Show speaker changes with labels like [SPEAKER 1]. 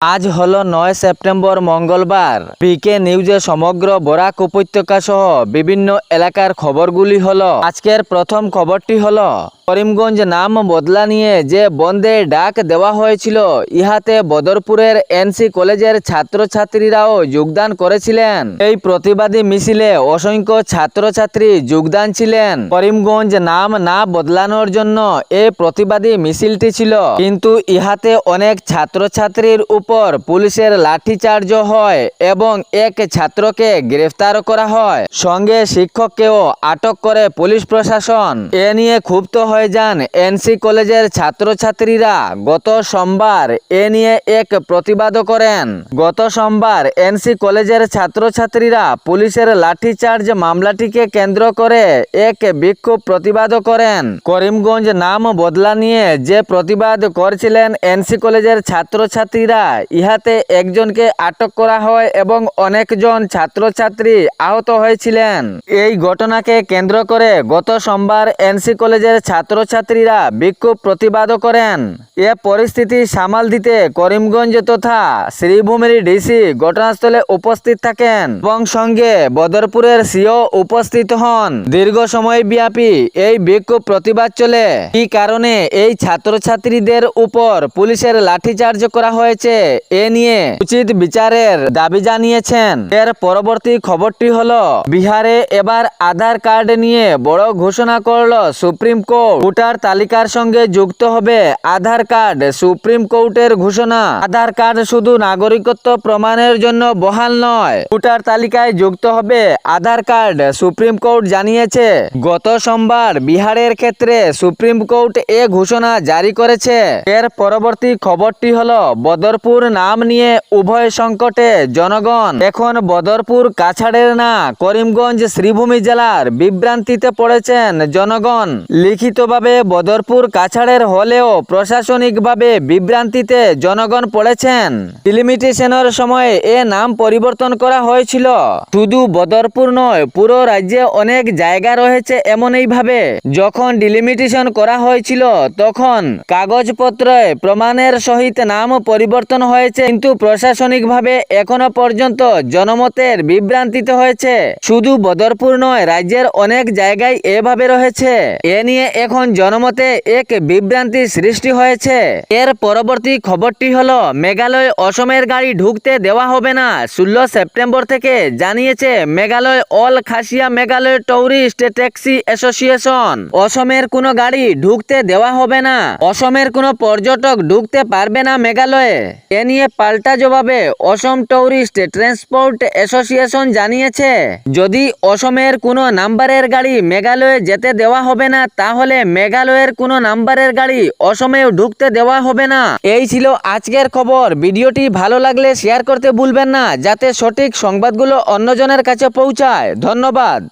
[SPEAKER 1] আজ হলো ৯ সেপ্টেম্বর মঙ্গলবার। পিকে নিউজে সমগ্র বরাক উপত্যকা সহ বিভিন্ন এলাকার খবরগুলি হলো। আজকের প্রথম খবরটি হলো করিমগঞ্জ নাম বদলা নিয়ে যে বন্ধে ডাক দেওয়া হয়েছিল, ইহাতে বদরপুরের এনসি কলেজের ছাত্রছাত্রীরাও যোগদান করেছিলেন। এই প্রতিবাদী মিছিলে অসংখ্য ছাত্রছাত্রী যোগদান ছিলেন। করিমগঞ্জ নাম না বদলানোর জন্য এই প্রতিবাদী মিছিলটি ছিল, কিন্তু ইহাতে অনেক ছাত্রছাত্রীর উপর পুলিশের লাঠিচার্জ হয় এবং এক ছাত্রকে গ্রেফতার করা হয়, সঙ্গে শিক্ষককেও আটক করে পুলিশ প্রশাসন। এ নিয়ে ক্ষুব্ধ হয়ে যান এনসি কলেজের ছাত্রছাত্রীরা। গত সোমবার এ নিয়ে এক প্রতিবাদ করেন। গত সোমবার এনসি কলেজের ছাত্রছাত্রীরা পুলিশের লাঠিচার্জ মামলাটিকে কেন্দ্র করে এক বিক্ষোভ প্রতিবাদ করেন। করিমগঞ্জ নাম বদলা নিয়ে যে প্রতিবাদ করছিলেন এনসি কলেজের ছাত্রছাত্রীরা, ইহাতে একজনকে আটক করা হয় এবং অনেকজন ছাত্রছাত্রী আহত হয়েছিলেন। এই ঘটনাকে কেন্দ্র করে গত সোমবার এনসি কলেজের ছাত্রছাত্রীরা বিক্ষোভ প্রতিবাদ করেন। এ পরিস্থিতি সামাল দিতে করিমগঞ্জ তথা শ্রীভূমির ডিসি ঘটনাস্থলে উপস্থিত থাকেন এবং সঙ্গে বদরপুরের সিও উপস্থিত হন। দীর্ঘ সময় ব্যাপী এই বিক্ষোভ প্রতিবাদ চলে। কি কারণে এই ছাত্রছাত্রীদের উপর পুলিশের লাঠিচার্জ করা হয়েছে, এ নিয়ে উচিত বিচারের দাবি জানিয়েছেন। এর পরবর্তী খবরটি হলো বিহারে এবার আধার কার্ড নিয়ে বড় ঘোষণা করল সুপ্রিম কোর্ট। ভোটার তালিকার সঙ্গে যুক্ত হবে আধার কার্ড, সুপ্রিম কোর্টের ঘোষণা। আধার কার্ড শুধু নাগরিকত্ব প্রমাণের জন্য বহাল নয়, ভোটার তালিকায় যুক্ত হবে আধার কার্ড, সুপ্রিম কোর্ট জানিয়েছে। গত সোমবার বিহারের ক্ষেত্রে সুপ্রিম কোর্ট এ ঘোষণা জারি করেছে। এর পরবর্তী খবরটি হলো বদরপুর নাম নিয়ে উভয় সংকটে জনগণ। এখন বদরপুর কাছাড়ের না, করিমগঞ্জ শ্রীভূমি জেলার বিভ্রান্তিতে পড়েছেন জনগণ। লিখিতভাবে বদরপুর কাছাড়ের হলেও প্রশাসনিকভাবে বিভ্রান্তিতে জনগণ পড়েছেন। ডিলিমিটেশনের সময় এ নাম পরিবর্তন করা হয়েছিল। শুধু বদরপুর নয়, পুরো রাজ্যে অনেক জায়গা রয়েছে এমনইভাবে। যখন ডিলিমিটেশন করা হয়েছিল তখন কাগজপত্রে প্রমাণের সহিত নাম পরিবর্তন হয়েছে, কিন্তু প্রশাসনিকভাবে এখনো পর্যন্ত জনমতের বিভ্রান্তিতে হয়েছে। শুধু বদরপুর নয়, রাজ্যের অনেক জায়গায় এভাবে রয়েছে। এ নিয়ে এখন জনমতে এক বিভ্রান্তি সৃষ্টি হয়েছে। এর পরবর্তী খবরটি হলো মেঘালয় অসমের গাড়ি ঢুকতে দেওয়া হবে না 16 সেপ্টেম্বর থেকে, জানিয়েছে Meghalaya all Khasia Meghalaya tourist taxi association. অসমের কোনো গাড়ি ঢুকতে দেওয়া হবে না, অসমের কোনো পর্যটক ঢুকতে পারবে না মেঘালয়ে। এ নিয়ে পাল্টা জবাবে অসম ট্যুরিস্ট ট্রান্সপোর্ট অ্যাসোসিয়েশন জানিয়েছে, যদি অসমের কোনো নাম্বারের গাড়ি মেঘালয়ে যেতে দেওয়া হবে না, তাহলে মেঘালয়ের কোনো নাম্বারের গাড়ি অসমেও ঢুকতে দেওয়া হবে না। এই ছিল আজকের খবর। ভিডিওটি ভালো লাগলে শেয়ার করতে ভুলবেন না, যাতে সঠিক সংবাদগুলো অন্যজনের কাছে পৌঁছায়। ধন্যবাদ।